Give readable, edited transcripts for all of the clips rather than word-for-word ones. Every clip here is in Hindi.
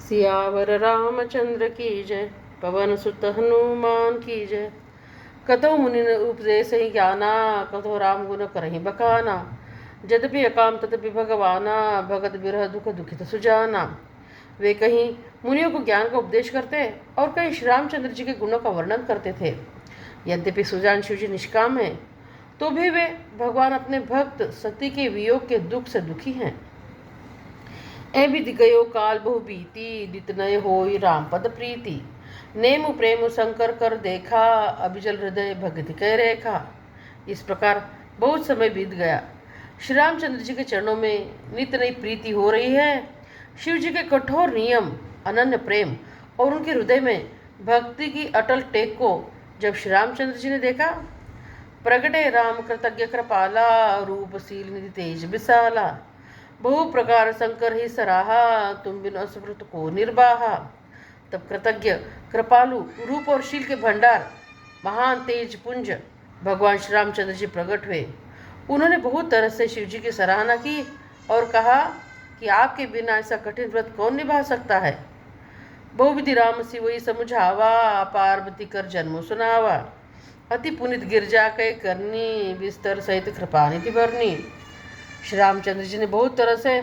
सियावर रामचंद्र की जय। पवन सुत हनुमान की जय। कतौ मुनि उपदेश ज्ञाना, कतौ राम गुण करहि बखाना। यद्यपि अकाम तदपि भगवाना, भगत बिरह दुख दुखित सुजाना। वे कहीं मुनियों को ज्ञान का उपदेश करते और कहीं श्री रामचंद्र जी के गुणों का वर्णन करते थे। यद्यपि सुजान शिव जी निष्काम है, तो भी वे भगवान अपने भक्त सती के वियोग के दुख से दुखी हैं। ए विध गयो काल बहु बीती, दित नय होई राम पद प्रीति। नेमु प्रेम शंकर कर देखा, अभिजल हृदय भक्ति कै रेखा। इस प्रकार बहुत समय बीत गया। श्री रामचंद्र जी के चरणों में नित नई प्रीति हो रही है। शिव जी के कठोर नियम, अनन्य प्रेम और उनके हृदय में भक्ति की अटल टेक को जब श्री रामचंद्र जी ने देखा, प्रगटे राम कृतज्ञ कृपाला, रूपशील निधि तेज विशाला। बहु प्रकार शंकर ही सराहा, तुम बिन असमृत को निर्वाहा। तब कृतज्ञ कृपालु रूप और शील के भंडार, महान तेज पुंज भगवान श्री रामचंद्र जी प्रकट हुए। उन्होंने बहुत तरह से शिव जी की सराहना की और कहा कि आपके बिना ऐसा कठिन व्रत कौन निभा सकता है। बहुविधि राम सिवई समुझावा, पार्वती कर जन्म सुनावा। अति पुनित गिरजा कै करनी, विस्तर सहित कृपा निधि भरनी। श्री रामचंद्र जी ने बहुत तरह से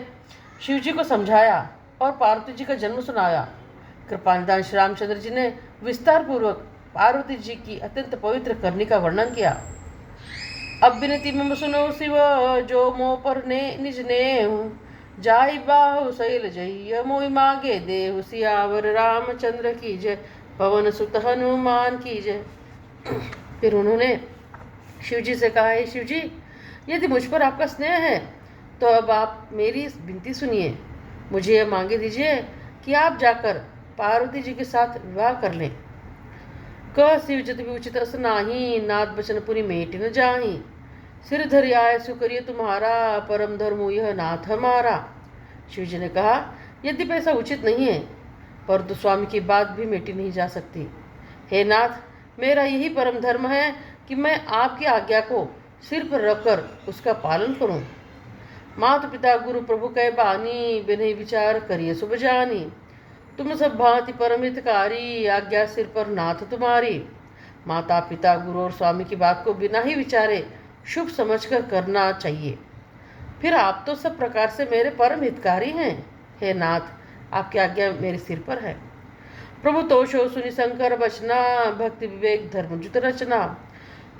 शिव जी को समझाया और पार्वती जी का जन्म सुनाया। कृपानिधान श्री रामचंद्र जी ने विस्तार पूर्वक पार्वती जी की अत्यंत पवित्र करनी का वर्णन किया। अब विनती मम सुनो शिव, जो मोह पर ने निज नेहु। जाई बाहु शैल जय, मोहि मागे देहु। सियावर रामचंद्र की जय, पवन सुत हनुमान की जय। फिर उन्होंने शिव जी से कहा, हे शिव जी, यदि मुझ पर आपका स्नेह है तो अब आप मेरी विनती सुनिए। मुझे यह मांगे दीजिए कि आप जाकर पार्वती जी के साथ विवाह कर लें। कह शिव जत भी उचित अस नाही, नाथ बचन पुनि मेट न जाही। सिर धरि आय सुकरिय तुम्हारा, परम धर्मो यह नाथ हमारा। शिव जी ने कहा, यद्यपि ऐसा उचित नहीं है, परंतु स्वामी की बात भी मेटी नहीं जा सकती। हे नाथ, मेरा यही परम धर्म है कि मैं आपकी आज्ञा को सिर पर रखकर उसका पालन करूं। माता पिता गुरु प्रभु कै बानी, बिनहि विचार करिए शुभ जानी। तुम सब भांति परम हितकारी, आज्ञा सिर पर नाथ तुम्हारी। माता पिता गुरु और स्वामी की बात को बिना ही विचारे शुभ समझकर करना चाहिए। फिर आप तो सब प्रकार से मेरे परम हितकारी हैं। हे नाथ, आपकी आज्ञा मेरे सिर पर है। प्रभु तोषो सुनि शंकर बचना, भक्ति विवेक धर्म जुत रचना।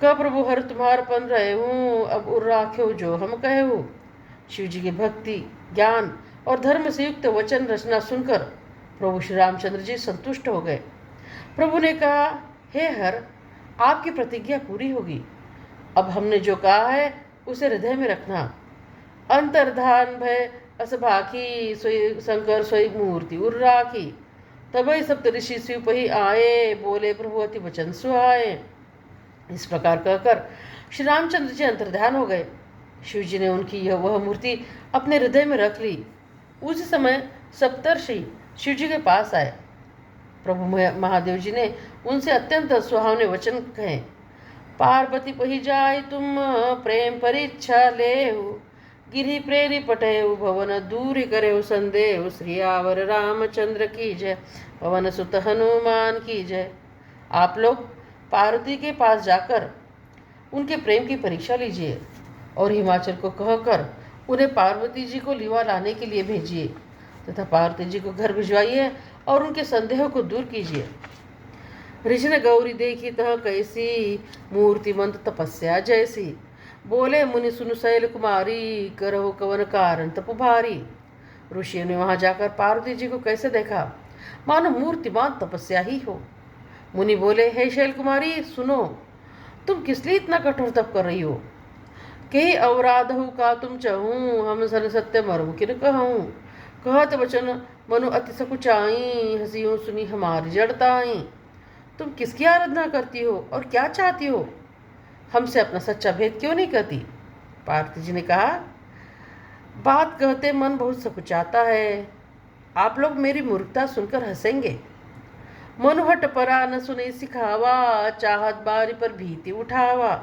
कह प्रभु हर तुम्हार पन रहे हूँ, अब उर राख्यो जो हम कहे हूँ। शिव जी की भक्ति, ज्ञान और धर्म से युक्त वचन रचना सुनकर प्रभु श्री रामचंद्र जी संतुष्ट हो गए। प्रभु ने कहा, हे हर, आपकी प्रतिज्ञा पूरी होगी। अब हमने जो कहा है उसे हृदय में रखना। अंतर्धान भय असभाखी, सोई शंकर सोई मूर्ति उर राखी। तबई सप्त ऋषि शिव पही आए, बोले प्रभु अति वचन सुहाए। इस प्रकार कहकर श्री रामचंद्र जी अंतर्ध्यान हो गए। शिव जी ने उनकी वह मूर्ति अपने हृदय में रख ली। उसी समय सप्तर्षि शिव जी के पास आए। प्रभु महादेव जी ने उनसे अत्यंत सुहावने वचन कहे। पार्वती पही जाय तुम, प्रेम परीक्षा लेहु। गिरि प्रेरी पटेहु, भवन दूरी करेहु संदेहु। श्रीयावर रामचंद्र की जय, पवन सुत हनुमान की जय। आप लोग पार्वती के पास जाकर उनके प्रेम की परीक्षा लीजिए और हिमाचल को कहकर उन्हें पार्वती जी को लिवा लाने के लिए भेजिए तथा पार्वती जी को घर भिजवाइए और उनके संदेह को दूर कीजिए। ऋषि गौरी देखी तह कैसी, मूर्तिमंत तपस्या जैसी। बोले मुनि सुन शैल कुमारी, करहो कवन कारण तप भारी। ऋषियों ने वहां जाकर पार्वती जी को कैसे देखा, मानो मूर्तिमान तपस्या ही हो। मुनि बोले, हे शैल कुमारी सुनो, तुम किस लिए इतना कठोर तप कर रही हो। कही अवराधहु का तुम चहूँ, हम सन सत्य मरहु किन कहूँ। कहत वचन मनु अति सकुचाई, हंसियों सुनी हमारी जड़ताई। तुम किसकी आराधना करती हो और क्या चाहती हो, हमसे अपना सच्चा भेद क्यों नहीं कहती। पार्वती जी ने कहा, बात कहते मन बहुत सकुचाता है। आप लोग मेरी मूर्खता सुनकर हंसेंगे। मनुहट परा न सुने सिखावा, चाहत बारी पर भीति उठावा।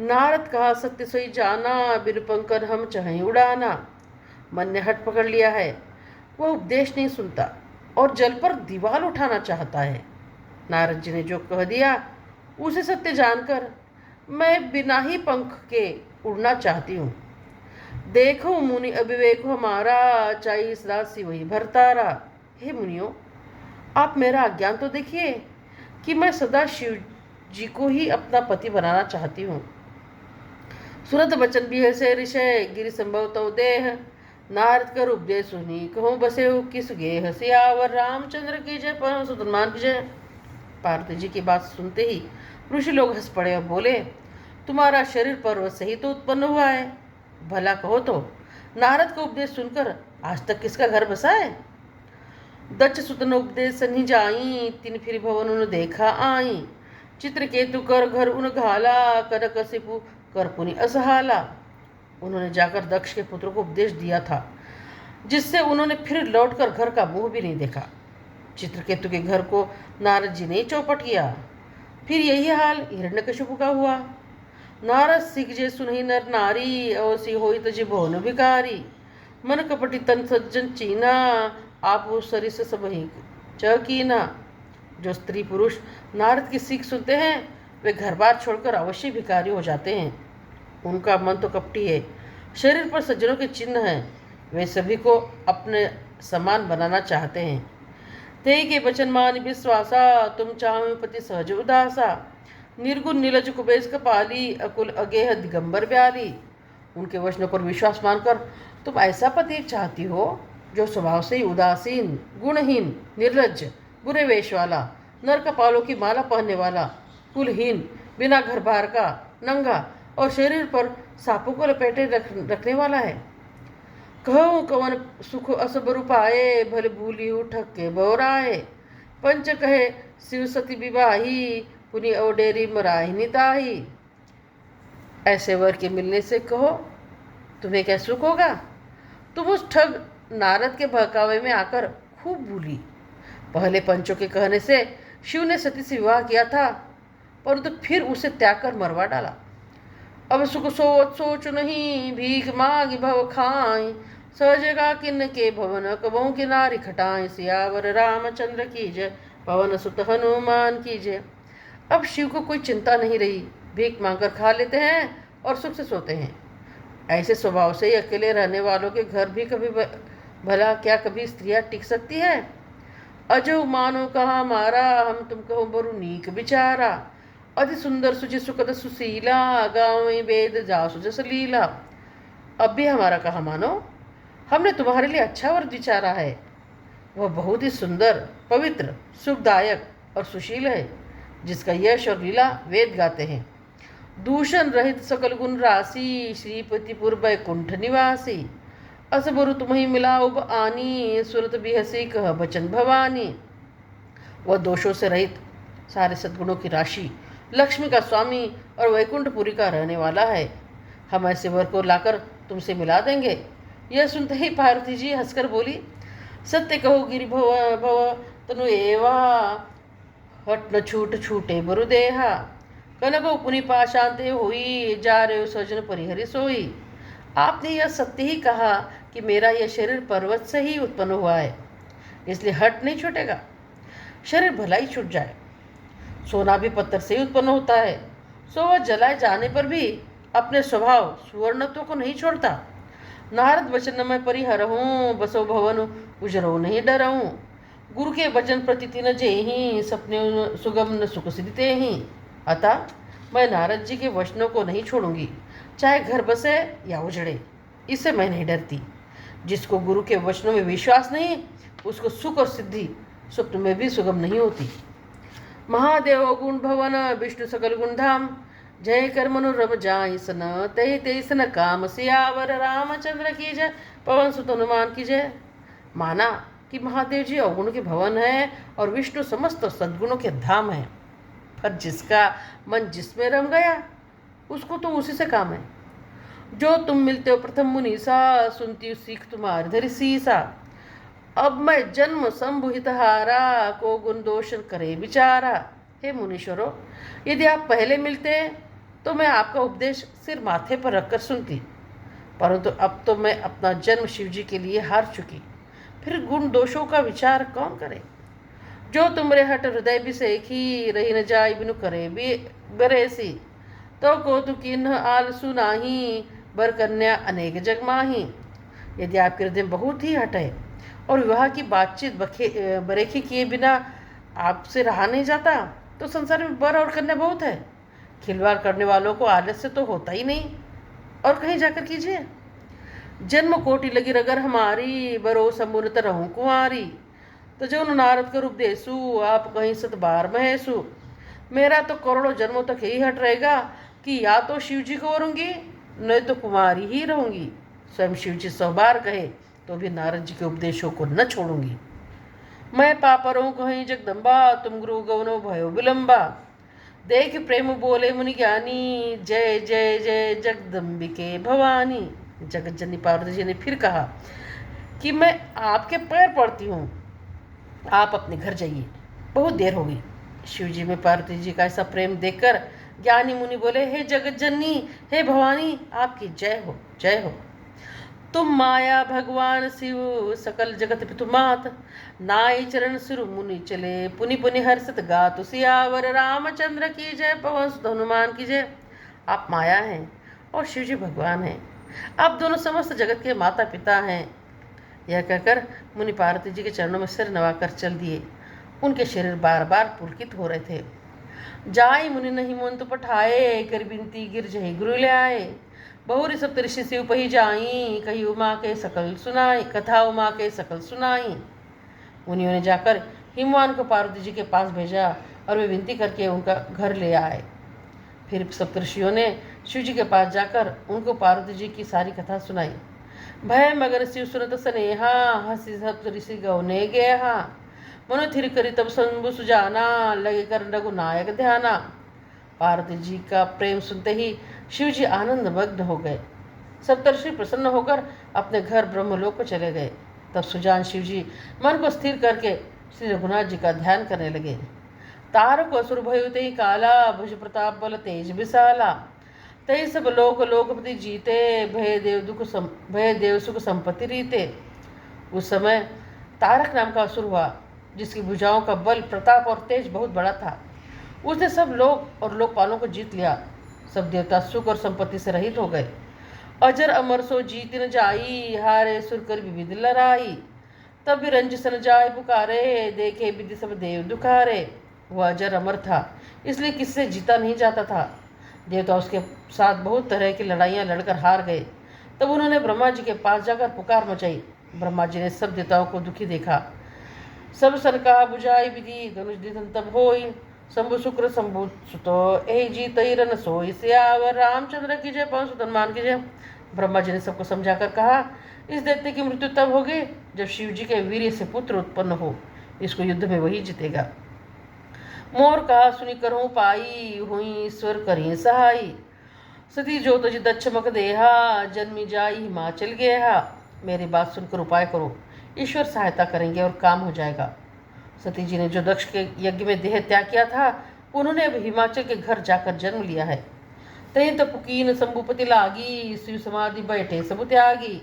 नारद कहा सत्य सोई जाना, बिन पंकन हम चाहे उड़ाना। मन ने हट पकड़ लिया है, वह उपदेश नहीं सुनता। और जल पर दीवार उठाना चाहता है। नारद जी ने जो कह दिया उसे सत्य जानकर मैं बिना ही पंख के उड़ना चाहती हूँ। देखो मुनि अविवेक हमारा, चाहे इस राशि वही भरतारा। हे मुनियों, आप मेरा अज्ञान तो देखिए कि मैं सदा शिव जी को ही अपना पति बनाना चाहती हूँ। सुरत बचन भी है ऋषय, गिरि संभव तो देह। नारद कर उपदेश सुनी, कहूँ बसे हो किस गेह। सियावर रामचंद्र की जय, पवन सुत हनुमान की जय। पार्वती जी की बात सुनते ही ऋषि लोग हंस पड़े और बोले, तुम्हारा शरीर पर्वत से ही तो उत्पन्न हुआ है। भला कहो तो नारद का उपदेश सुनकर आज तक किसका घर बसा है। दक्ष सुतन उपदेश सन्ही जाई, तीन फिर भवन उन देखा आई। चित्रकेतु कर घर उन घाला, कनकसिपु कर पुनि असहाला। उन्होंने जाकर दक्ष के पुत्र को उपदेश दिया था, जिससे उन्होंने फिर लौटकर घर का मुंह भी नहीं देखा। चित्रकेतु के घर को नारद जी ने चौपट किया। फिर यही हाल हिरण्यकशिपु का हुआ। नारद सिख जे सुनहि नर नारी, अवसी होई तजि भुवन भिकारी। मन कपटी तन सज्जन चीना, आप सरिस सबहि च कीना। जो स्त्री पुरुष नारद की सीख सुनते हैं वे घर बार छोड़कर अवश्य भिखारी हो जाते हैं। उनका मन तो कपटी है, शरीर पर सज्जनों के चिन्ह हैं। वे सभी को अपने समान बनाना चाहते हैं। ते के वचन मान विश्वासा, तुम चाहो पति सहज उदासा। निर्गुण नीलज कुबेश कपाली, अकुल अगेह दिगंबर ब्याली। उनके वचनों पर विश्वास मानकर तुम ऐसा पति चाहती हो जो स्वभाव से ही उदासीन, गुणहीन, निर्लज, बुरे वेश वाला, नर कपालों की माला पहनने वाला, कुलहीन, बिना घर बार का, नंगा और शरीर पर सांपों को लपेटे रखने वाला है। कहूँ कवन सुख असब रूपाए, भले भूली हूँ ठग के बौराए। पंच कहे शिव सती विवाही, पुनि अवडेरी मराही निताही। ऐसे वर के मिलने से कहो तुम्हें क्या सुख होगा। तुम उस ठग नारद के बहकावे में आकर खूब भूली। पहले पंचों के कहने से शिव ने सती से विवाह किया था, परंतु फिर उसे त्याग कर मरवा डाला। अब सुख सोच सोच नहीं, भीख मांग भव खाई। सहजगा किन के भवन, कबहू की नारी खटाएं। सियावर रामचंद्र की जय, पवन सुत हनुमान की जय। अब शिव को कोई चिंता नहीं रही, भीख मांगकर खा लेते हैं और सुख से सोते हैं। ऐसे स्वभाव से ही अकेले रहने वालों के घर भी कभी भला क्या कभी स्त्रियां टिक सकती है। अजो मानो कहा मारा, हम तुम कहो बरु नीक बिचारा। अति सुंदर सुचि सुखद सुशीला, गाँव वेद जासु जस लीला। अब भी हमारा कहा मानो, हमने तुम्हारे लिए अच्छा वर विचारा है। वह बहुत ही सुंदर, पवित्र, सुखदायक और सुशील है, जिसका यश और लीला वेद गाते हैं। दूषण रहित सकल गुण राशि, श्रीपतिपुर बैकुंठ निवासी। अस बरु तुम्हें मिला उब आनी, सुरत बिहसी कह बचन भवानी। वह दोषों से रहित, सारे सद्गुणों की राशि, लक्ष्मी का स्वामी और वैकुंठपुरी का रहने वाला है। हम ऐसे वर को लाकर तुमसे मिला देंगे। यह सुनते ही पार्वती जी हंसकर बोली, सत्य कहो गिरि भव भव तनु एवा। हट न छूट छूटे बरु देहा। कनगो पुनि पाशांते हुई, जा रे सजन परिहरि सोई। आपने यह सत्य ही कहा कि मेरा यह शरीर पर्वत से ही उत्पन्न हुआ है, इसलिए हट नहीं छूटेगा। शरीर भला ही छूट जाए। सोना भी पत्थर से ही उत्पन्न होता है, सो वह जलाए जाने पर भी अपने स्वभाव सुवर्णत्व को नहीं छोड़ता। नारद वचन मैं परिहरहूँ, बसो भवन उजरो नहीं डरहूँ। गुरु के वचन प्रति तीन जेहि, सपने सुगम न सुख सिद्धते ही। अतः मैं नारद जी के वचनों को नहीं छोड़ूंगी, चाहे घर बसे या उजड़े, इससे मैं नहीं डरती। जिसको गुरु के वचनों में विश्वास नहीं, उसको सुख और सिद्धि स्वप्न में भी सुगम नहीं होती। महादेव गुण भवन, विष्णु सकल गुण धाम। जय कर मनोरम जाय सन, तय तय सन काम। सियावर रामचंद्र की जय, पवन सुत हनुमान की जय। माना कि महादेव जी अवगुण के भवन है और विष्णु समस्त सद्गुणों के धाम है। पर जिसका मन जिसमें रम गया उसको तो उसी से काम है। जो तुम मिलते हो प्रथम मुनीसा, सुनती हूँ सीख तुम्हारी धरी सीसा। अब मैं जन्म संभुहित हारा, को गुण दोषण करे विचारा। हे मुनीश्वरों, यदि आप पहले मिलते तो मैं आपका उपदेश सिर माथे पर रखकर सुनती, परंतु अब तो मैं अपना जन्म शिव जी के लिए हार चुकी। फिर गुण दोषों का विचार कौन करे। जो तुमरे हट हृदय बिसेखी, रही न जाय बिनु करे भी बरेसी। तो कौतु किन्ह आलसु नाही, बर कन्या अनेक जग माही। यदि आपके हृदय में बहुत ही हट है और विवाह की बातचीत बरेखी किए बिना आपसे रहा नहीं जाता, तो संसार में बर और कन्या बहुत है। खिलवाड़ करने वालों को आलस्य तो होता ही नहीं, और कहीं जाकर कीजिए। जन्म कोटि लगी रगर हमारी, बरो समुनत रहूं कुंवारी। तो जो नारद कर उपदेशु, आप कहीं सत बार महेशु। मेरा तो करोड़ों जन्मों तक यही हट रहेगा कि या तो शिव जी को वरूंगी, नहीं तो कुमारी ही रहूंगी। स्वयं शिव जी 100 बार कहे तो भी नारद जी के उपदेशों को न छोड़ूंगी। मैं पापरों कहीं जगदम्बा, तुम गुरु गौनो भयो विलंबा। देख प्रेम बोले मुनि ज्ञानी, जय जय जय जगदम्बिके भवानी। जगत जननी पार्वती जी ने फिर कहा कि मैं आपके पैर पड़ती हूँ, आप अपने घर जाइए, बहुत देर होगी। शिव जी में पार्वती जी का ऐसा प्रेम देखकर ज्ञानी मुनि बोले, हे जगत जननी, हे भवानी, आपकी जय हो, जय हो। तुम माया भगवान शिव, सकल जगत पितु मात। नाई चरण सिरु मुनि चले, पुनि पुनि हर्षित गात। सियावर रामचंद्र की जय, पवन सुत हनुमान की जय। आप माया हैं और शिव जी भगवान हैं, आप दोनों समस्त जगत के माता पिता हैं। यह कहकर मुनि पार्वती जी के चरणों में सिर नवाकर चल दिए। उनके शरीर बार बार पुलकित हो रहे थे। जाई मुनि नहीं मन तो पठाए, कर बिनती गिर जही गुरु ले आए। बहुरी सप्तऋषि शिव पही जाई, कही उमा के सकल सुनाई, कथा उमा के सकल सुनाई। मुनियों ने जाकर हिमवान को पार्वती जी के पास भेजा और वे विनती करके उनका घर ले आए। फिर सप्तऋषियों ने शिव जी के पास जाकर उनको पार्वती जी की सारी कथा सुनाई। भय मगर शिव सुनत स्नेहा, हसी सप्तऋषि गौने गेहा। मनो थिर करी तब शंभु सुजाना, लगे कर रघुनायक ध्याना। पार्वती जी का प्रेम सुनते ही शिव जी आनंद मग्न हो गए। सप्तर्षि प्रसन्न होकर अपने घर ब्रह्मलोक को चले गए। तब सुजान शिव जी मन को स्थिर करके श्री रघुनाथ जी का ध्यान करने लगे। तारक असुर भयो ते काला, भुज प्रताप बल तेज विशाला। तई सब लोक लोकपति जीते, भय देव सुख संपत्ति रीते। उस समय तारक नाम का असुर हुआ, जिसकी भुजाओं का बल, प्रताप और तेज बहुत बड़ा था। उसने सब लोक और लोकपालों को जीत लिया। सब देवता सुख और संपत्ति से रहित हो गए। अजर अमर सो जीत न जाई, हारे सुर कर विविध लड़ाई। तब भी रंज सन जाय पुकारे, देखे विधि सब देव दुखारे। वह अजर अमर था, इसलिए किससे जीता नहीं जाता था। देवता उसके साथ बहुत तरह की लड़ाइयाँ लड़कर हार गए। तब उन्होंने ब्रह्मा जी के पास जाकर पुकार मचाई। ब्रह्मा जी ने सब देवताओं को दुखी देखा। सब सन कहा बुझाई विधि, धनुष निधन तब होई। शंभु शुक्र शंभु सुतो, यही जीत रन सोई। सियावर रामचंद्र की जय, पवन सुत हनुमान की जय। ब्रह्मा जी ने सबको समझाकर कहा, इस दैत्य की मृत्यु तब होगी जब शिव जी के वीर्य से पुत्र उत्पन्न हो। इसको युद्ध में वही जीतेगा। मोर कहा सुनी करहूँ पाई, हुई ईश्वर करी सहाई। सती जो तज दक्षमक देहा, जन्मी जाई हिमाचल गेहा। मेरी बात सुनकर उपाय करो, ईश्वर सहायता करेंगे और काम हो जाएगा। सती जी ने जो दक्ष के यज्ञ में देह त्याग किया था, उन्होंने अब हिमाचल के घर जाकर जन्म लिया है। तही तो पुकीन शंभुपति लागी, शिव समाधि बैठे सब त्यागी।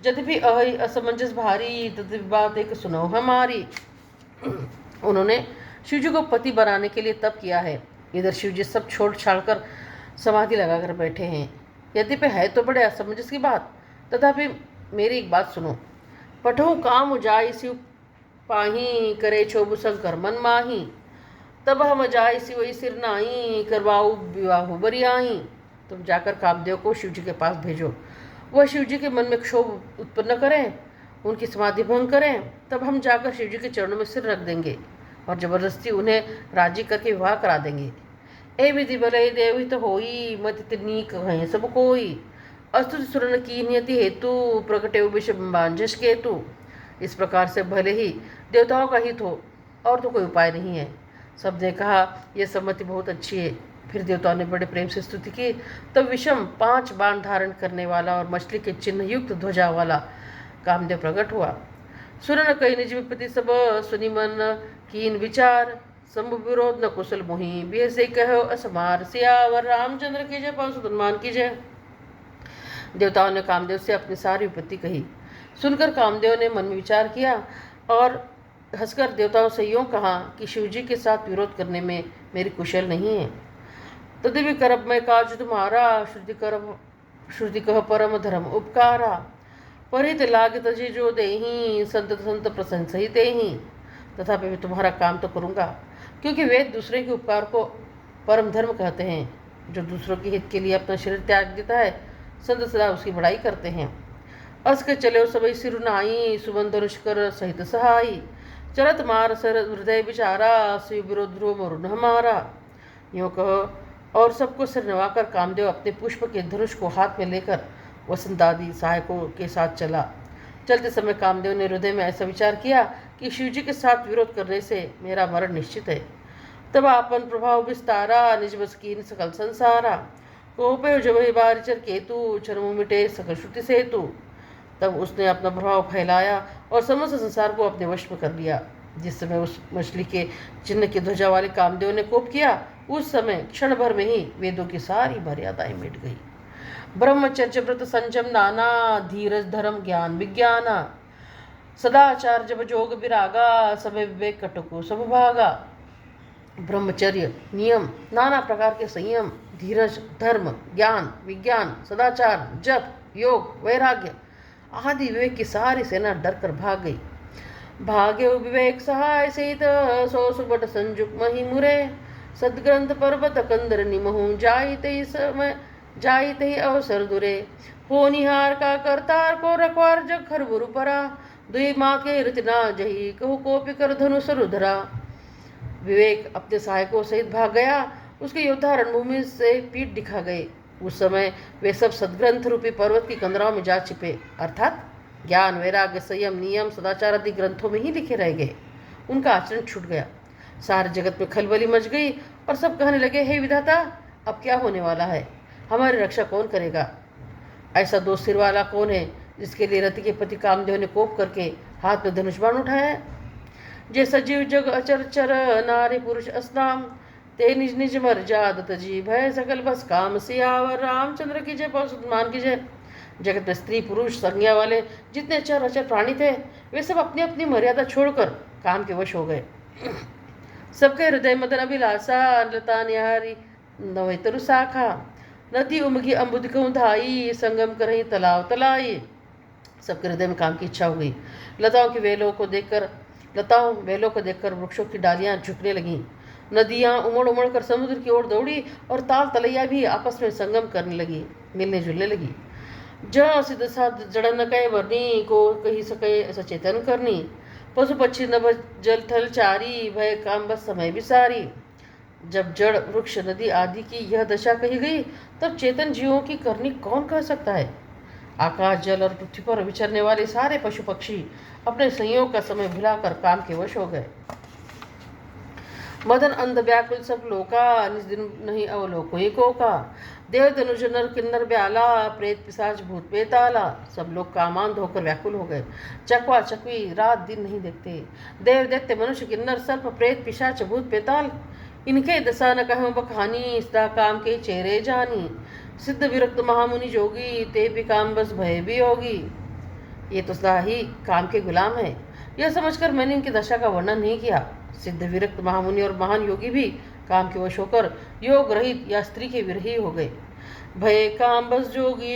यद्यपि अहि असमंजस भारी, तद्य बात एक सुनो हमारी। उन्होंने शिव जी को पति बनाने के लिए तप किया है। इधर शिव जी सब छोड़ छाड़ कर समाधि लगाकर बैठे हैं। यद्यपि है तो बड़े असमंजस की बात, तथापि मेरी एक बात सुनो। पठो काम जाय शिव पाही, करे छोबु शंकर मन माही। तब हम जाय शिव सिर नाई, करवाऊ विवाहु बरियाही। तुम जाकर कामदेव को शिव जी के पास भेजो, वह शिव जी के मन में क्षोभ उत्पन्न करें, उनकी समाधि भंग करें। तब हम जाकर शिव जी के चरणों में सिर रख देंगे और जबरदस्ती उन्हें राजी करके विवाह करा देंगे। ए विधि भले देव हित होई, मत तिन्नी कहें सब कोई। अस्तु सुरन की नियति हेतु, प्रकटे विषबांजस केतु। इस प्रकार से भले ही देवताओं का हित हो, और तो कोई उपाय नहीं है। सब ने कहा यह सम्मति बहुत अच्छी है। फिर देवताओं ने बड़े प्रेम से स्तुति की। तब विषम 5 बाण धारण करने वाला और मछली के चिन्ह युक्त ध्वजा वाला कामदेव प्रकट हुआ। सुरन कई निज विपत्ति सब, सुनि मन कीन विचार। शंभु विरोध न कुशल मुहि, बेसे कहो असमार। सियावर रामचंद्र की जय, पवन सुत हनुमान की जय। देवताओं ने कामदेव से अपनी सारी विपत्ति कही। सुनकर कामदेव ने मन में विचार किया और हंसकर देवताओं से यूँ कहा कि शिवजी के साथ विरोध करने में मेरी कुशल नहीं है। तद्यपि करब मैं काज तुम्हारा, श्रुति कह परम धर्म उपकारा। परित लाग तजी जो देही, संत संत प्रसन्न सही देही। तथापि मैं तुम्हारा काम तो करूँगा, क्योंकि वेद दूसरे के उपकार को परम धर्म कहते हैं। जो दूसरों के हित के लिए अपना शरीर त्याग देता है, संत सदा उसकी बड़ाई करते हैं। अस के चले सबई सिर नाई, सुबन धनुष कर सहित सहाई। चरत मार सर हृदय विचारा, शिव विरोध ध्रुव मरुण हमारा। यूँ कहो और सबको सिर नवाकर कामदेव अपने पुष्प के धनुष को हाथ में लेकर वसंत आदि सहायकों के साथ चला। चलते समय कामदेव ने हृदय में ऐसा विचार किया कि शिवजी के साथ विरोध करने से मेरा मरण निश्चित है। तब आपन प्रभाव विस्तारा, निज बस कीन सकल संसारा। कोपे जब बारिचर केतु, चरमु मिटे सकल श्रुति सेतु। तब उसने अपना प्रभाव फैलाया और समस्त संसार को अपने वश में कर लिया। जिस समय उस मछली के चिन्ह की ध्वजा वाले कामदेव ने कोप किया, उस समय क्षण भर में ही वेदों की सारी मर्यादाएं मिट गई। ब्रह्मचर्य व्रत संयम नाना, धीरज धर्म ज्ञान विज्ञाना। सदाचार जब जोग विरागा, समय विवेक कटको सब भागा। ब्रह्मचर्य नियम, नाना प्रकार के संयम, धीरज धर्म ज्ञान विज्ञान, सदाचार जप योग वैराग्य आदि विवेक की सारी सेना डर कर भाग गई। भाग्य विवेक सहाय सहित, सो सुबट संजुक मही मुरे। सदग्रंथ पर्वत कंदर निमहु, जाइत ही अवसर दुरे। हो निहार का करतार को रखवार जग खर गुरु परा। दुई माँ के रतना जही, कहु कोपि कर धनुष रुधरा। विवेक अपने सहायकों सहित भाग गया। उसके योद्धा रणभूमि से पीठ दिखा गए। उस समय वे सब सदग्रंथ रूपी पर्वत की कंदराओं में जा छिपे, अर्थात ज्ञान वैराग्य संयम नियम सदाचार आदि ग्रंथों में ही लिखे रह गए। उनका आचरण छूट गया। सारे जगत में खलबली मच गई और सब कहने लगे, हे विधाता, अब क्या होने वाला है? हमारी रक्षा कौन करेगा? ऐसा दो सिर वाला कौन है जिसके लिए रति के पति कामदेव ने कोप करके हाथ में धनुष बाण उठाया है? जे सजीव जग अचर चर, नारी पुरुष अस्नाम। ते निज निज मर जात तजी, भय सकल बस काम सियावर। रामचंद्र की जय, पशुमान की जय। जगत में स्त्री पुरुष संज्ञा वाले जितने चर अचर प्राणी थे, वे सब अपनी अपनी मर्यादा छोड़कर काम के वश हो गए। सबके हृदय मदन अभिलाषा, लता निहारी नवैतरु शाखा। नदी उमगी अम्बुद कहूँ धाई, संगम करही तलाव तलाई। सबके हृदय में काम की इच्छा हो गई। लताओं वेलों को देखकर वृक्षों की डालियां झुकने लगीं। नदियां उमड़ उमड़ कर समुद्र की ओर दौड़ी और ताल तलैया भी आपस में संगम करने लगी, मिलने जुलने लगी। ज सिद्ध साध जड़ न कहे वर्णी, को कही सके सचेतन करनी। पशु पक्षी नभ जल थल चारी, भय काम बस समय विसारी। जब जड़ वृक्ष नदी आदि की यह दशा कही गई, तब चेतन जीवों की करनी कौन कह सकता है? आकाश जल और पृथ्वी पर विचरने वाले सारे पशु पक्षी अपने संयोग का समय भुलाकर काम के वश हो गए। मदन अंध व्याकुल सब लोका, निज दिन नहीं अवलोको ही को का। देव धनुष नर किन्नर ब्याला, प्रेत पिशाच भूत बेताला। सब लोग कामांध होकर व्याकुल हो गए। चकवा चकवी रात दिन नहीं देखते। देव दैत्य मनुष्य किन्नर सर्प प्रेत पिशाच भूत बेताल, इनके दशा न कहूँ बखानी। सदा काम के चेहरे जानी। सिद्ध विरक्त महामुनि जोगी, ते भी काम बस भय भी होगी। ये तो सदा ही काम के गुलाम है। यह समझकर मैंने इनकी दशा का वर्णन नहीं किया। सिद्ध विरक्त महामुनि और महान योगी भी काम के वश होकर योग रहित या स्त्री के विरही हो गए। भय काम बस जोगी,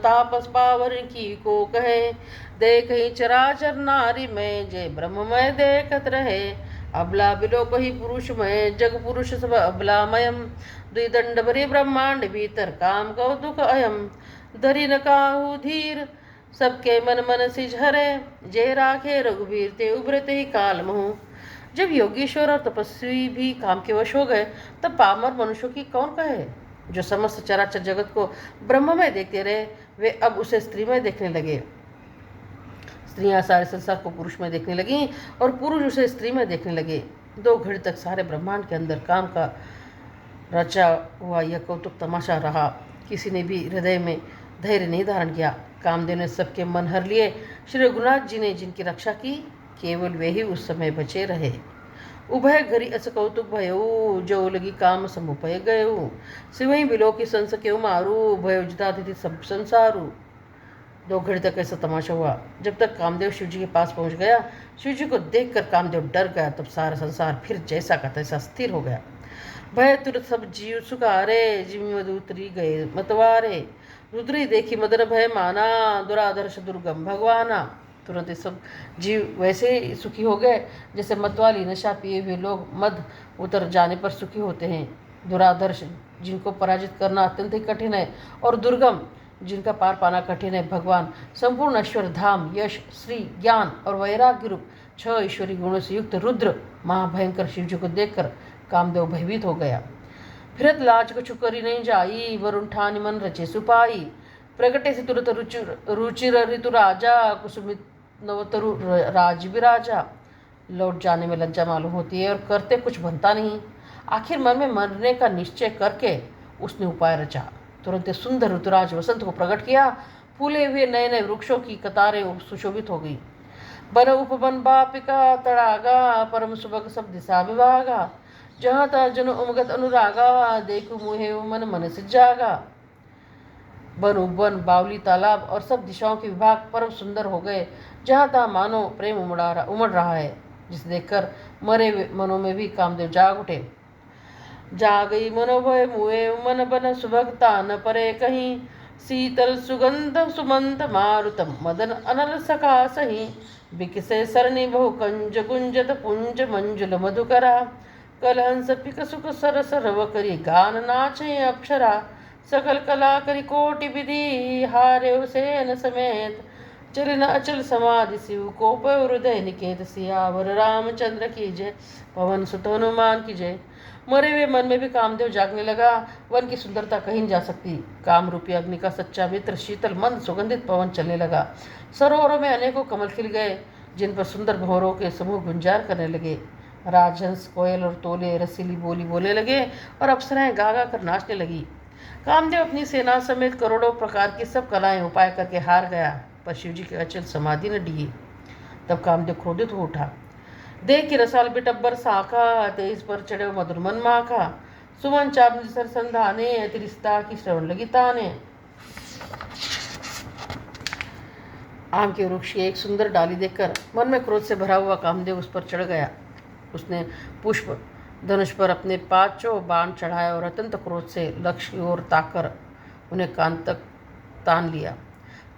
तापस पावर की को कहे। देख ही चराचर नारी में, जय ब्रह्ममय देखत रहे। अबला बिलो कही पुरुष में, जग पुरुष सब अबलामयम। द्विदंड भरी ब्रह्मांड भीतर, काम कौतुक अयम। धरी न काहू धीर, सबके मन मन सिझ हरे। जय राखे रघुवीर, ते उभरते ही काल महु। जब योगीश्वर और तपस्वी भी काम के वश हो गए, तब पामर मनुष्यों की कौन कहे? जो समस्त चराचर जगत को ब्रह्म में देखते रहे, वे अब उसे स्त्री में देखने लगे। स्त्रियां सारे संसार को पुरुष में देखने लगी और पुरुष उसे स्त्री में देखने लगे। 2 घड़ी तक सारे ब्रह्मांड के अंदर काम का रचा हुआ यह कौतुक तमाशा रहा। किसी ने भी हृदय में धैर्य नहीं धारण किया। कामदेव ने सबके मन हर लिए। श्री रघुनाथ जी ने जिनकी रक्षा की, केवल वे ही उस समय बचे रहे। उभय घरी अस कौतुक भयऊ, जो लगी काम समुपय गयऊ। सिवही बिलो की संस क्यों मारू, भयो जितातिथि सब संसारू। 2 घड़ी तक ऐसा तमाशा हुआ। जब तक कामदेव शिव जी के पास पहुंच गया, शिव जी को देखकर कामदेव डर गया। तब सारा संसार फिर जैसा का तैसा स्थिर हो गया। भय तुरंत सब जीव सुखारे, जीव मद उतरी गए मतवारे। रुद्री देखी मदन भय माना, दुराधर्ष दुर्गम भगवाना। तुरंत ये सब जीव वैसे ही सुखी हो गए जैसे मतवाली नशा पिए हुए लोग मद उतर जाने पर सुखी होते हैं। दुराधर्ष जिनको पराजित करना अत्यंत ही कठिन है, और दुर्गम जिनका पार पाना कठिन है, भगवान संपूर्ण ऐश्वर्य धाम यश श्री ज्ञान और वैराग्य रूप 6 ईश्वरी गुणों से युक्त रुद्र महाभयंकर शिव जी को देखकर कामदेव भयभीत हो गया। फिरत लाज को छुकरी नहीं जाई, वरुण ठान मन रचे सुपाई। प्रगटे से तुरंत रुचिर ऋतु राजा, कुसुमित नवतरु राज विराजा। लौट जाने में लज्जा मालूम होती है और करते कुछ बनता नहीं। आखिर मन में मरने का निश्चय करके उसने उपाय रचा। तुरंत सुंदर ऋतुराज वसंत को प्रकट किया। फूले हुए नए नए वृक्षों की कतारें सुशोभित हो गई। बन उपवन बापिका तड़ागा, परम सुबह सब दिशा विभागा। जहाँ तहाँ जन उमगत अनुरागा, देखू मुहे मन मन से जागा। वन उपवन बावली तालाब और सब दिशाओं के विभाग परम सुंदर हो गए। जहाँ तहाँ मानो प्रेम उमड़ रहा है, जिसे देखकर मरे मनों में भी कामदेव जाग उठे। जागई मनोभय मुए मन बन सुभगता न परे कहीं। शीतल सुगंध सुमंत मारुतम मदन अनल सखा सही। बिकसे सरणी बहु कंज गुंजत पुंज मंजुल मधुकरा। कलहंस पिक सुख सर सरव करी गान नाचे अप्सरा। सकल कला करी कोटि विधि हारे सेन समेत। चलिन अचल समाधि शिव कोप हृदय निकेत। सियावर रामचंद्र की जय, पवन सुत हनुमान की जय। मरे हुए मन में भी कामदेव जागने लगा। वन की सुंदरता कहीं नहीं जा सकती। काम रूपी अग्नि का सच्चा मित्र शीतल मंद सुगंधित पवन चलने लगा। सरोवरों में अनेकों कमल खिल गए, जिन पर सुंदर भंवरों के समूह गुंजार करने लगे। राजहंस कोयल और तोले रसीली बोली बोलने लगे और अप्सराएं गा गा कर नाचने लगी। कामदेव अपनी सेना समेत करोड़ों प्रकार की सब कलाएं उपाय करके हार गया, पर शिव जी की अचल समाधि न डिगी। तब कामदेव क्रोधित हो उठा। देख की रसाल बिटब्बर साखा, तेज पर चढ़े मधुर मन माखा। सुमन चाप सर संधाने, तिरिस्ता की श्रवण लगी ताने। आम के वृक्ष की एक सुंदर डाली देखकर मन में क्रोध से भरा हुआ कामदेव उस पर चढ़ गया। उसने पुष्प धनुष पर अपने 5 बाण चढ़ाए और अत्यंत क्रोध से लक्ष्य की ओर ताकर उन्हें कान तक तान लिया।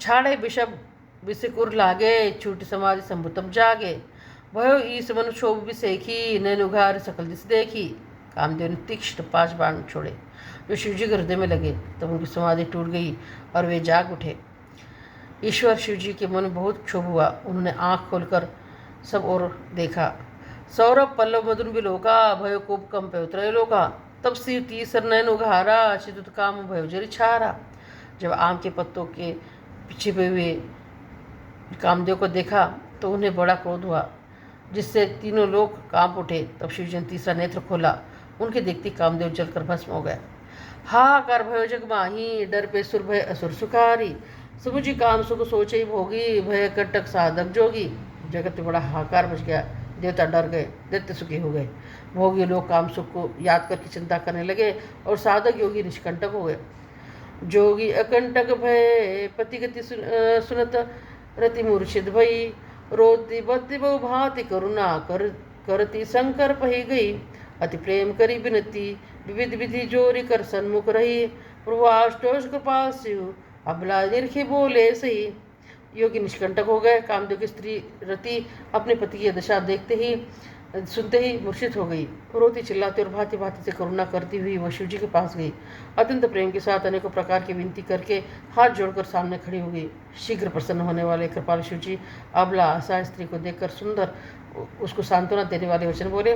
छाड़े विषब विषकुर लागे, छूट समाधि संभुतब जागे। भयो ईस मन शोभ विसेखी, नैन उघार सकल दिस देखी। कामदेव ने तीक्ष्ण 5 बाण छोड़े जो शिवजी के हृदय में लगे। तब उनकी समाधि टूट गई और वे जाग उठे। ईश्वर शिवजी के मन में बहुत क्षोभ हुआ। उन्होंने आँख खोलकर सब ओर देखा। सौरभ पल्लव मधुर बिलोका, भयो कोप कंपे उतरे लोका। तब शिव तीसर नैन उघारा, चितुत काम भयो जरी छारा। जब आम के पत्तों के छिपे हुए कामदेव को देखा तो उन्हें बड़ा क्रोध हुआ, जिससे तीनों लोग कांप उठे। तब शिवजी ने तीसरा नेत्र खोला। उनके देखते कामदेव जलकर भस्म हो गए। हाहाकार भयो जग माही, डर पे सुर भय असुर सुखारी। समुझी काम सुख सोचे भोगी, भय कटक साधक जोगी। जगत में बड़ा हाहाकार मच गया। देवता डर गए, दैत्य सुखी हो गए। भोगी लोग काम सुख को याद करके चिंता करने लगे और साधक योगी निष्कंटक हो गए। जोगी अकंटक भय पति गति सुनत रति मूर्छित भई। रोती बत्ती बहु भांति करुणा करती शंकर पही गई। अति प्रेम करी विनती विविध विधि जोरी कर सन्मुख रही। प्रभु आष्टोष कृपा शिव अबला निरखी बोले सही। योगी निष्कंटक हो गए। कामदेव की स्त्री रति अपने पति की दशा सुनते ही मूर्छित हो गई। रोती चिल्लाती और भांति भांति से करुणा करती हुई वह शिवजी के पास गई। अत्यंत प्रेम के साथ अनेकों प्रकार की विनती करके हाथ जोड़कर सामने खड़ी हो गई। शीघ्र प्रसन्न होने वाले कृपाल शिवजी अबला असहाय स्त्री को देखकर सुंदर उसको सांत्वना देने वाले वचन बोले।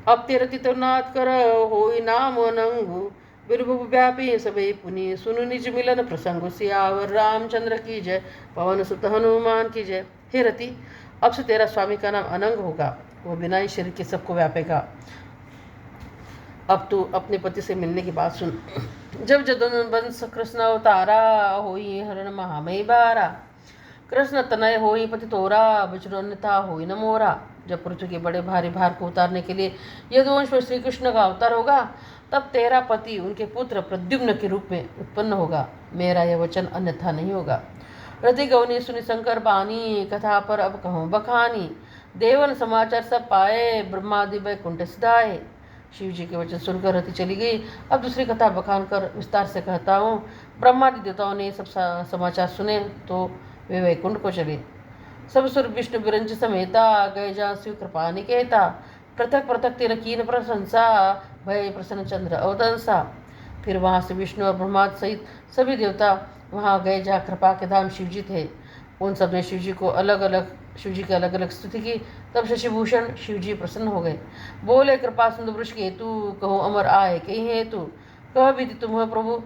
अब ते रति तो नाथ कर होई नाम अनंगु। बिरभुव व्यापी सबे पुनि सुनु निज मिलन प्रसंग। सियावर रामचंद्र की जय, पवन सुत हनुमान की जय। हे रति, अब से तेरा स्वामी का नाम अनंग होगा, वो बिना ही शरीर के सबको व्यापेगा। अब तू अपने पति से मिलने की बात सुन। जब जदुवंश कृष्ण अवतारा, होई हरण महामय बारा। कृष्ण तनय होई पति तोरा, बचरो अन्यथा होई न मोरा। जब पृथ्वी के बड़े भारी भार को उतारने के लिए यदुवंश में श्री कृष्ण का अवतार होगा, तब तेरा पति उनके पुत्र प्रद्युम्न के रूप में उत्पन्न होगा। मेरा यह वचन अन्यथा नहीं होगा। रति गौनी सुनि शंकर बानी, कथा पर अब कहूँ बखानी। देवन समाचार सब पाए, ब्रह्मादि वैकुंठ सिधाए। शिव जी के वचन सुनकर रति चली गई। अब दूसरी कथा बखान कर विस्तार से कहता हूँ। ब्रह्मादि देवताओं ने सब समाचार सुने तो वे वैकुंठ को चले। सब सुर विष्णु विरंज समेता, गए जहाँ शिव कृपा निकेता। पृथक पृथक तेरा कीन प्रशंसा, भय प्रसन्न चंद्र अवतंसा। फिर वहाँ से विष्णु और ब्रह्मादि सहित सभी देवता वहाँ गए जहाँ कृपा के धाम शिवजी थे। उन सब ने शिवजी की अलग अलग स्तुति की। तब शशिभूषण शिवजी प्रसन्न हो गए। बोले कृपा सुंदर वृक्ष हेतु, कहो अमर आए कहीं हेतु। कह विधि तुम प्रभु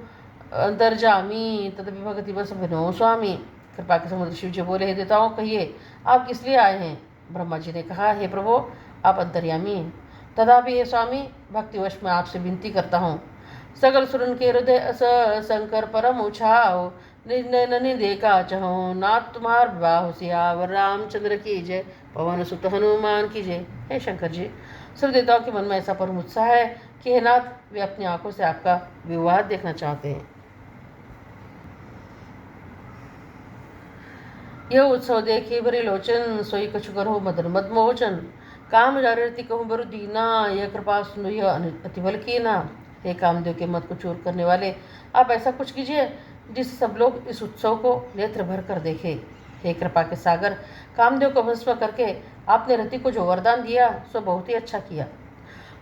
अंतर्जामी, तदपि भगति बस विनो स्वामी। कृपा के समुद्र शिवजी बोले, हे देवताओं कहिए आप किस लिए आए हैं। ब्रह्मा जी ने कहा, हे प्रभु आप अंतर्यामी हैं, तथापि हे स्वामी भक्तिवश मैं आपसे विनती करता हूँ। सगल सुरन के हृदय अस, शंकर परम उछाओ। निर्णय ननि देखा चहो, नाथ तुम्हार विवाह सियावर रामचंद्र की जय, पवन सुत हनुमान की जय। हे शंकर जी, सब देवताओं के मन में ऐसा परम उत्साह है कि हे नाथ वे अपनी आंखों से आपका विवाह देखना चाहते हैं। यह उत्सव देखिए भरे लोचन, सोई कछु करो मदन मद मोचन। काम जारती कहूँ बरु दीना, यह कृपा सुनो यह अति बल कीना। हे कामदेव के मत को चूर करने वाले, आप ऐसा कुछ कीजिए जिससे सब लोग इस उत्सव को नेत्र भर कर देखे। हे कृपा के सागर, कामदेव को भस्म करके आपने रति को जो वरदान दिया सो बहुत ही अच्छा किया।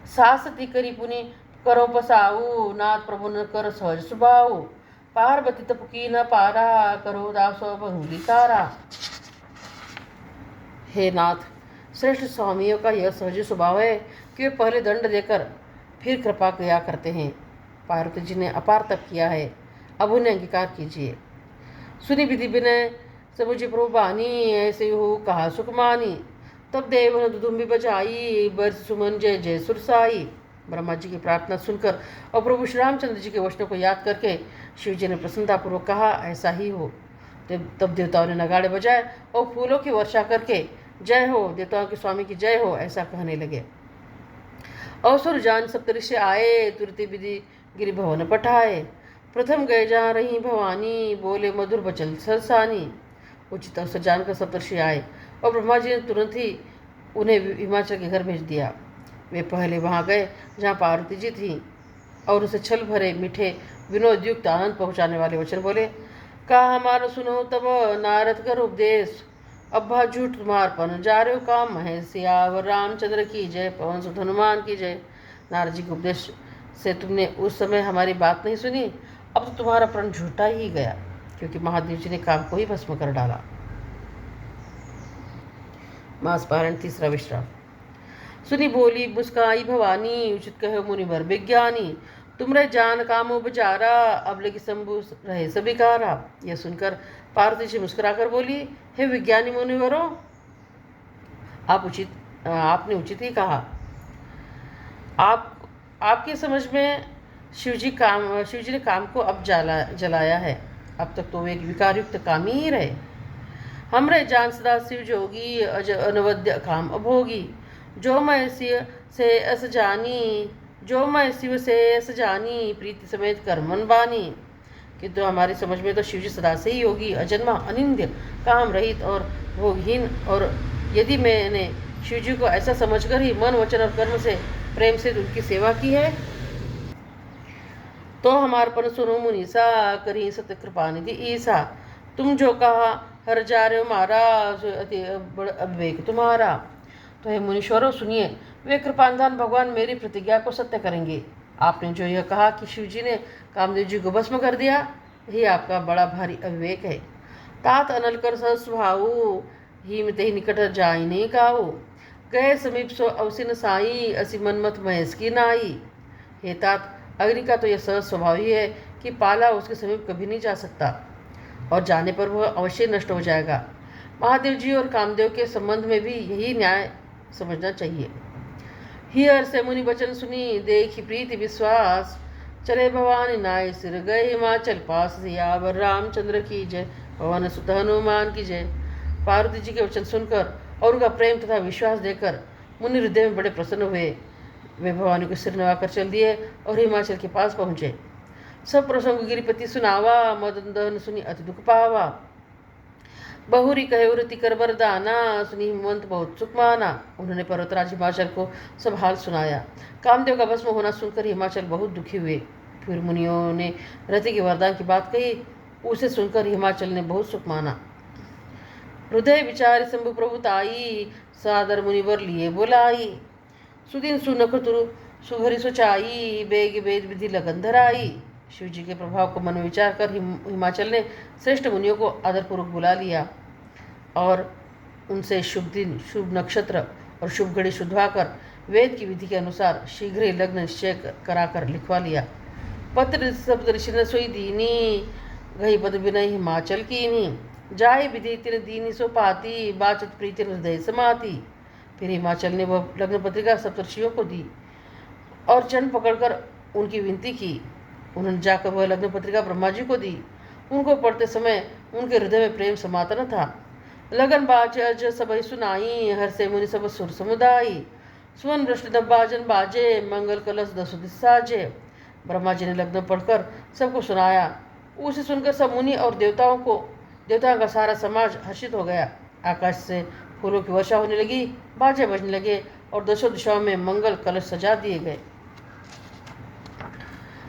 सासती करी पुनि करो पसाऊ, नाथ प्रभु न कर सहज सुभाऊ। पार्वती तपकी न पारा, करो दासो बहुली तारा। हे नाथ, श्रेष्ठ स्वामियों का यह सहज स्वभाव है कि वे पहले दंड देकर फिर कृपा किया करते हैं। पार्वती जी ने अपार तप किया है, अब उन्हें अंगीकार कीजिए। सुनी विधि विनय समुझे प्रभु बानी, ऐसे हो कहा सुखमानी। तब देव ने दुदुम्बी बजाई, बरस सुमन जय जय सुरसाई। ब्रह्मा जी की प्रार्थना सुनकर और प्रभु श्री रामचंद्र जी के वचनों को याद करके शिव जी ने प्रसन्नतापूर्वक कहा, ऐसा ही हो। तब देवताओं ने नगाड़े बजाए और फूलों की वर्षा करके जय हो देवताओं के स्वामी की जय हो ऐसा कहने लगे। अवसर जान सप्तऋषि आए, तुरती विधि गिरि भवन पठाए। प्रथम गए जहाँ रही भवानी, बोले मधुर बचन सरसानी। उचित अवसर जानकर सप्तऋषि आए और ब्रह्मा जी ने तुरंत ही उन्हें हिमाचल के घर भेज दिया। वे पहले वहाँ गए जहाँ पार्वती जी थी और उसे छल भरे मीठे विनोद युक्त आनंद पहुँचाने वाले वचन बोले। कहा हमारा सुनो तब नारद कर उपदेश, अब्बा झूठ तुम्हारपन जारे काम महेश, सियावर रामचंद्र की जय, पवन सुत हनुमान की जय। नारद जी के उपदेश से तुमने उस समय हमारी बात नहीं सुनी, अब तो तुम्हारा प्रण झूठा ही गया, क्योंकि महादेव जी ने काम को ही भस्म कर डाला। मास पारण तीसरा विश्राम। सुनी बोली मुस्काई भवानी, उचित कहो मुनिवर विज्ञानी। तुमरे जान कामो बजारा, अब लगी शंभु रहे सभी कारा। यह सुनकर पार्वती जी मुस्कुराकर बोली, हे विज्ञानी मुनिवरों, आपने उचित ही कहा। आपकी समझ में शिव जी ने काम को अब जलाया है। अब तक तो वे एक विकारयुक्त काम ही रहे। हमरे जान सदा शिव जोगी, अज अनवद्य काम अभोगी। जो मैं शिव से अस जानी, प्रीति समेत कर्मन बानी। किंतु हमारी समझ में तो शिव जी सदा से ही योगी, अजन्मा, अनिंद्य, काम रहित और भोगहीन। और यदि मैंने शिव जी को ऐसा समझकर ही मन वचन और कर्म से प्रेम से उनकी सेवा की है, तो हमार पर सुनो मुनीसा, करी सत्य कृपा निधि ईसा। तुम जो कहा हर जा रहे हो मारा, अति बड़ अविवेक तुम्हारा। तो हे मुनीश्वरों सुनिए, वे कृपाधान भगवान मेरी प्रतिज्ञा को सत्य करेंगे। आपने जो यह कहा कि शिव जी ने कामदेव जी को भस्म कर दिया, यही आपका बड़ा भारी अविवेक है। तात अनल कर स्वभाऊ, ही ते निकट जाई नहीं काऊ। गए समीप सो अवसिन साई, असी मनमत महेश की नाई। हे तात, अग्नि का तो यह सहज स्वभाव ही है कि पाला उसके समीप कभी नहीं जा सकता, और जाने पर वह अवश्य नष्ट हो जाएगा। महादेव जी और कामदेव के संबंध में भी यही न्याय समझना चाहिए। हियर से मुनि वचन सुनी, देखी प्रीति विश्वास। चले भवानी नाय सिर गए हिमाचल पास, सियावर रामचंद्र की जय, पवन सुत हनुमान की जय। पार्वती जी के वचन सुनकर और उनका प्रेम तथा विश्वास देकर मुनि हृदय में बड़े प्रसन्न हुए। वे भवानी को सिर नवाकर चल दिए और हिमाचल के पास पहुँचे। सब प्रसंग गिरिपति सुनावा, मदन दहन सुनी अति दुख पावा। बहुरी कहे उरति कर बरदाना, सुनी हिमवंत बहुत सुख माना। उन्होंने पर्वतराज हिमाचल को सब हाल सुनाया। कामदेव का भस्म होना सुनकर हिमाचल बहुत दुखी हुए। फिर मुनियों ने रति के वरदान की बात कही। उसे सुनकर हिमाचल ने बहुत सुख माना। हृदय विचार शंभु प्रभुताई, सादर मुनिवर लिए बोलाई। सुदिन सुनखतुरु सुघरी सोचाई, बेग वेद विधि लगन धराई। शिव जी के प्रभाव को मन में विचार कर हिमाचल ने श्रेष्ठ मुनियों को आदरपूर्वक बुला लिया और उनसे शुभ दिन, शुभ नक्षत्र और शुभ घड़ी शुद्धवा कर वेद की विधि के अनुसार शीघ्र ही लग्न निश्चय कराकर लिखवा लिया। पत्र सप्त ऋषि न सोई दीनी, गई पद विनय हिमाचल कीनी। जाय विधि तिन दीनी सो पाती, बाचत प्रीति हृदय समाती। फिर हिमाचल ने वह लग्न पत्रिका सप्तर्षियों को दी और चरण पकड़कर उनकी विनती की। उन्होंने जाकर वह लग्न पत्रिका ब्रह्मा जी को दी। उनको पढ़ते समय उनके हृदय में प्रेम समाता न था। लगन बाज अज सबई सुनाई, हर से मुनि सब सुर समुदायी। सुवन वृष्टि बाजन बाजे, मंगल कलश दसो दिस साजे। ब्रह्मा जी ने लग्न पढ़कर सबको सुनाया। उसे सुनकर सब मुनि और देवताओं का सारा समाज हर्षित हो गया। आकाश से फूलों की वर्षा होने लगी, बाजे बजने लगे और दसों दिशाओं में मंगल कलश सजा दिए गए।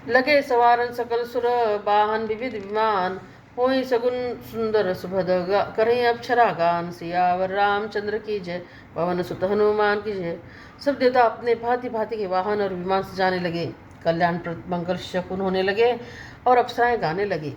लगे सवारन सकल सुर, वाहन विविध विमान। होई सगुन सुंदर सुभद, करें अक्षरा गान। सियावर रामचंद्र की जय, पवन सुत हनुमान की जय। सब देवता अपने भांति भांति के वाहन और विमान सजाने लगे। कल्याणप्रद मंगल शकुन होने लगे और अप्सराएं गाने लगी।